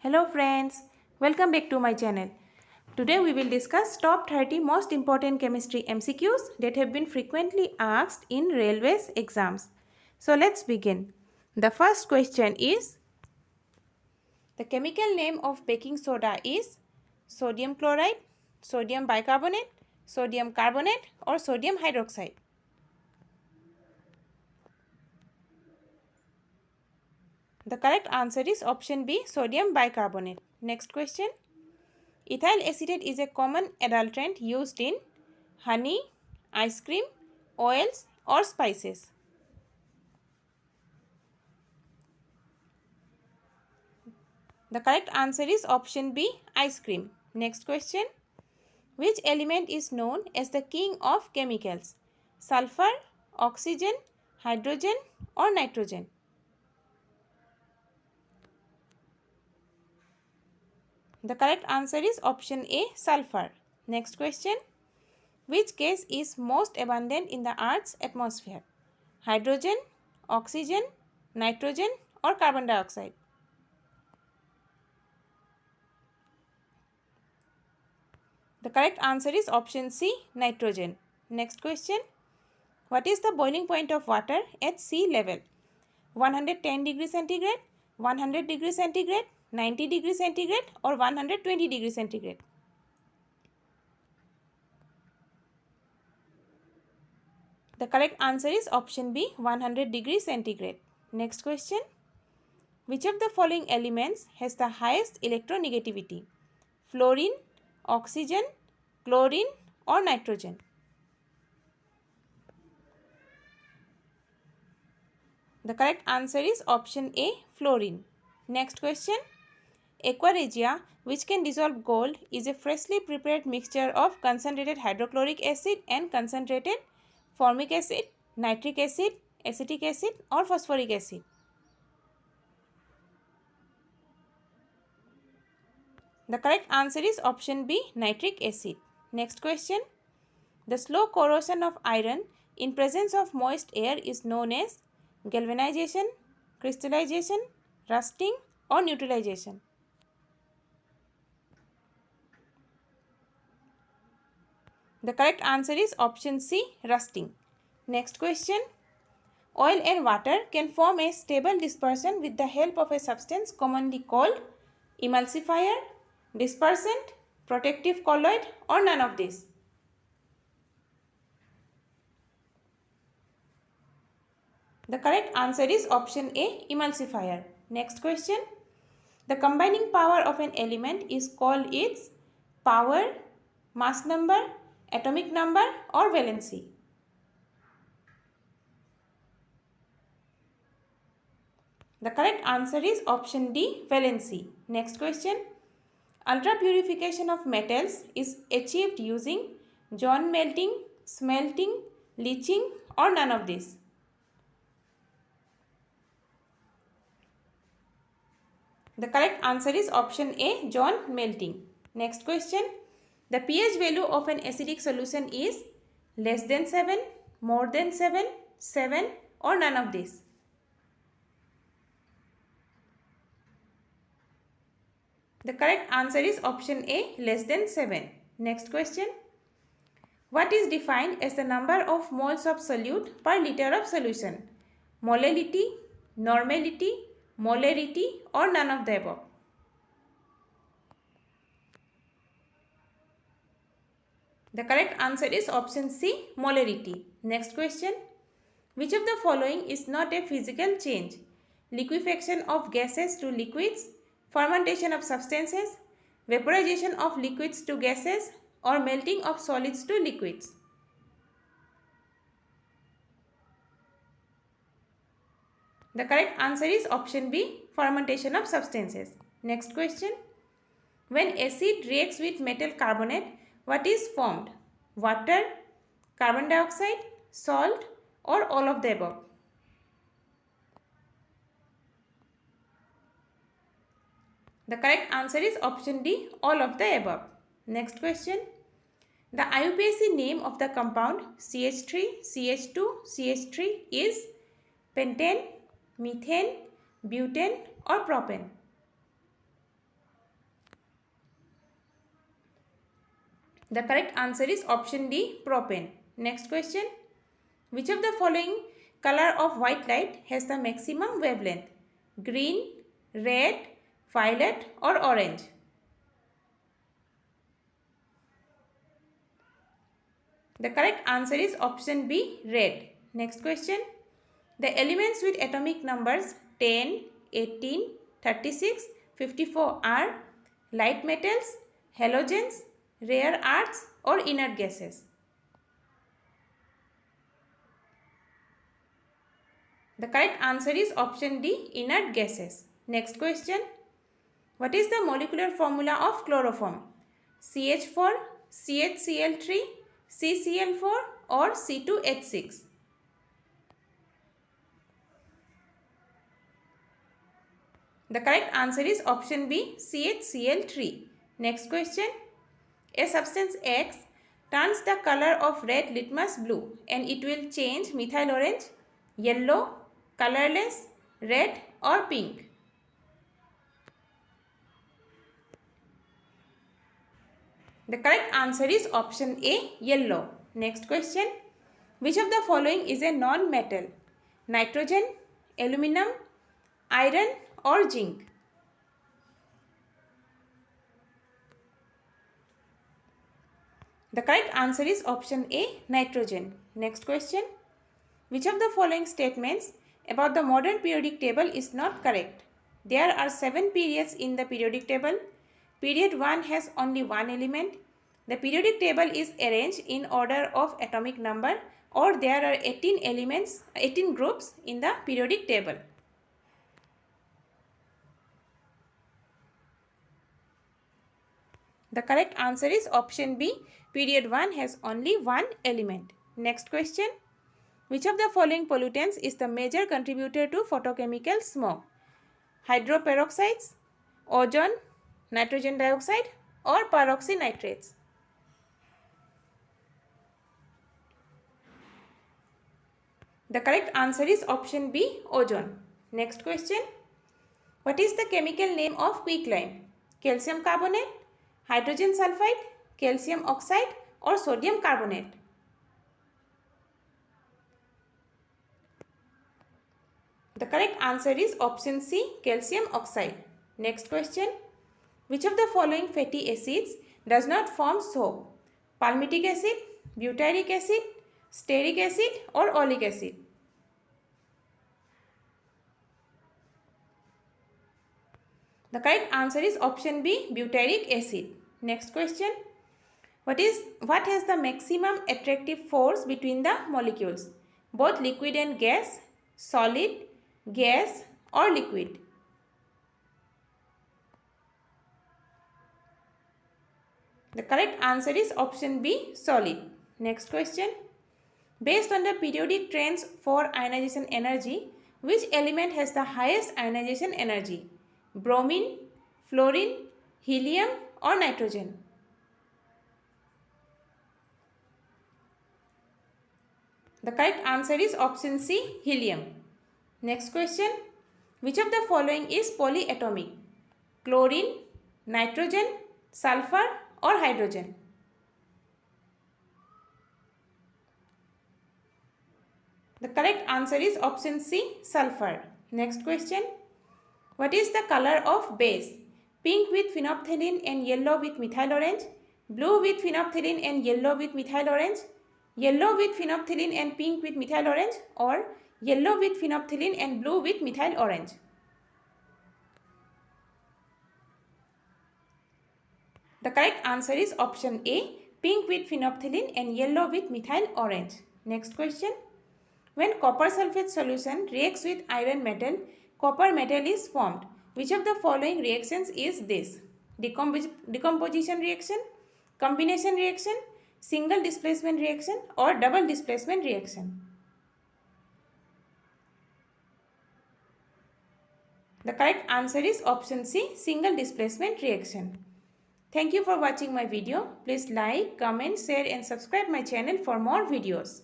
Hello friends, welcome back to my channel. Today we will discuss top 30 most important chemistry MCQs that have been frequently asked in railways exams. So let's begin. The first question is, the chemical name of baking soda is sodium chloride, sodium bicarbonate, sodium carbonate or sodium hydroxide. The correct answer is option B, sodium bicarbonate. Next question. Ethyl acetate is a common adulterant used in honey, ice cream, oils or spices. The correct answer is option B, ice cream. Next question. Which element is known as the king of chemicals? Sulfur, oxygen, hydrogen or nitrogen? The correct answer is option A, sulfur. Next question. Which gas is most abundant in the Earth's atmosphere? Hydrogen, oxygen, nitrogen or carbon dioxide? The correct answer is option C, nitrogen. Next question. What is the boiling point of water at sea level? 110 degrees centigrade, 100 degrees centigrade, 90 degrees centigrade or 120 degrees centigrade? The correct answer is option B, 100 degrees centigrade. Next question. Which of the following elements has the highest electronegativity? Fluorine, oxygen, chlorine or nitrogen? The correct answer is option A, fluorine. Next question. Aqua regia, which can dissolve gold, is a freshly prepared mixture of concentrated hydrochloric acid and concentrated formic acid, nitric acid, acetic acid or phosphoric acid? The correct answer is option B, nitric acid. Next question. The slow corrosion of iron in presence of moist air is known as galvanization, crystallization, rusting or neutralization? The correct answer is option C, rusting. Next question. Oil and water can form a stable dispersion with the help of a substance commonly called emulsifier, dispersant, protective colloid or none of these? The correct answer is option A, emulsifier. Next question. The combining power of an element is called its power, mass number, atomic number or valency? The correct answer is option D, valency. Next question. Ultra purification of metals is achieved using John melting, smelting, leaching or none of these? The correct answer is option A, John melting. Next question. The pH value of an acidic solution is less than 7, more than 7, 7 or none of these? The correct answer is option A, less than 7. Next question. What is defined as the number of moles of solute per liter of solution? Molality, normality, molarity or none of the above? The correct answer is option C, molarity. Next question. Which of the following is not a physical change? Liquefaction of gases to liquids, fermentation of substances, vaporization of liquids to gases or melting of solids to liquids? The correct answer is option B, fermentation of substances. Next question. When acid reacts with metal carbonate, what is formed? Water, carbon dioxide, salt or all of the above? The correct answer is option D, all of the above. Next question. The IUPAC name of the compound CH3, CH2, CH3 is pentane, methane, butane or propane? The correct answer is option D, propane. Next question. Which of the following color of white light has the maximum wavelength? Green, red, violet or orange? The correct answer is option B, red. Next question. The elements with atomic numbers 10, 18, 36, 54 are light metals, halogens, rare earths or inert gases. The correct answer is option D, inert gases. Next question. What is the molecular formula of chloroform? CH4, CHCl3, CCl4 or C2H6? The correct answer is option B, CHCl3. Next question. A substance X turns the color of red litmus blue and it will change methyl orange, yellow, colorless, red or pink. The correct answer is option A, yellow. Next question. Which of the following is a non-metal? Nitrogen, aluminum, iron or zinc? The correct answer is option A, nitrogen. Next question. Which of the following statements about the modern periodic table is not correct? There are 7 periods in the periodic table. Period 1 has only one element. The periodic table is arranged in order of atomic number, or there are 18 groups in the periodic table. The correct answer is option B. Period 1 has only one element. Next question. Which of the following pollutants is the major contributor to photochemical smoke? Hydroperoxides, ozone, nitrogen dioxide or peroxynitrates? The correct answer is option B, ozone. Next question. What is the chemical name of quicklime? Calcium carbonate, hydrogen sulfide, calcium oxide or sodium carbonate? The correct answer is option C, calcium oxide. Next question. Which of the following fatty acids does not form soap? Palmitic acid, butyric acid, stearic acid or oleic acid? The correct answer is option B, butyric acid. Next question. What has the maximum attractive force between the molecules? Both liquid and gas, solid, gas or liquid? The correct answer is option B, solid. Next question. Based on the periodic trends for ionization energy, which element has the highest ionization energy? Bromine, fluorine, helium or nitrogen? The correct answer is option C, helium. Next question. Which of the following is polyatomic? Chlorine, nitrogen, sulfur or hydrogen? The correct answer is option C, sulfur. Next question. What is the color of base? Pink with phenolphthalein and yellow with methyl orange, blue with phenolphthalein and yellow with methyl orange, yellow with phenolphthalein and pink with methyl orange, or yellow with phenolphthalein and blue with methyl orange? The correct answer is option A, pink with phenolphthalein and yellow with methyl orange. Next question. When copper sulfate solution reacts with iron metal, copper metal is formed. Which of the following reactions is this? Decomposition reaction, combination reaction, single displacement reaction or double displacement reaction? The correct answer is option C, single displacement reaction. Thank you for watching my video. Please like, comment, share and subscribe my channel for more videos.